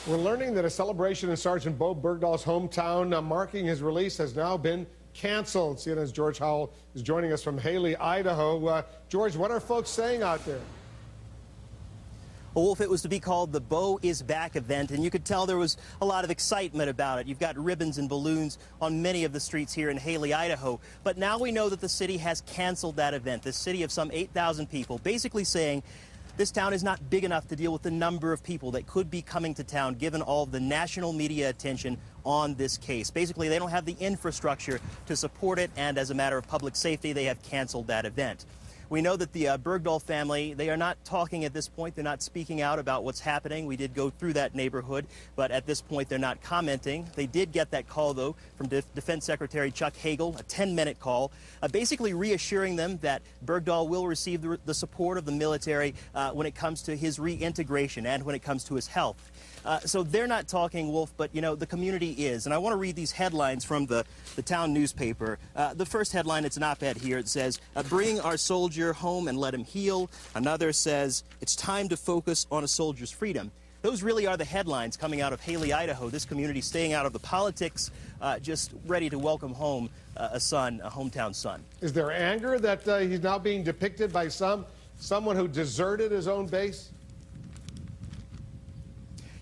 We're learning that a celebration in Sergeant Bo Bergdahl's hometown marking his release has now been canceled. CNN's George Howell is joining us from Haley, Idaho. George, what are folks saying out there? Well, Wolf, it was to be called the Bo is Back event, and you could tell there was a lot of excitement about it. You've got ribbons and balloons on many of the streets here in Haley, Idaho. But now we know that the city has canceled that event, this city of some 8,000 people, basically saying this town is not big enough to deal with the number of people that could be coming to town given all of the national media attention on this case. Basically, they don't have the infrastructure to support it, and as a matter of public safety, they have canceled that event. We know that the Bergdahl family, they are not talking at this point. They're not speaking out about what's happening. We did go through that neighborhood, but at this point, they're not commenting. They did get that call, though, from Defense Secretary Chuck Hagel, a 10-minute call, basically reassuring them that Bergdahl will receive the support of the military when it comes to his reintegration and when it comes to his health. So they're not talking, Wolf, but, you know, the community is. And I want to read these headlines from the town newspaper. The first headline, it's an op-ed here. It says, bring our soldier home and let him heal. Another says, it's time to focus on a soldier's freedom. Those really are the headlines coming out of Haley, Idaho. This community staying out of the politics, just ready to welcome home a son, a hometown son. Is there anger that he's now being depicted by someone who deserted his own base?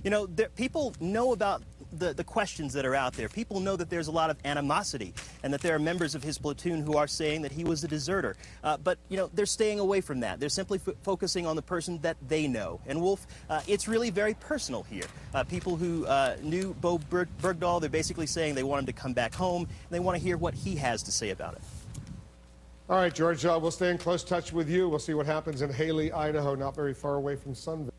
You know, people know about the questions that are out there. People know that there's a lot of animosity and that there are members of his platoon who are saying that he was a deserter. But, you know, they're staying away from that. They're simply focusing on the person that they know. And, Wolf, it's really very personal here. People who knew Bo Bergdahl, they're basically saying they want him to come back home, and they want to hear what he has to say about it. All right, George, we'll stay in close touch with you. We'll see what happens in Haley, Idaho, not very far away from Sunville.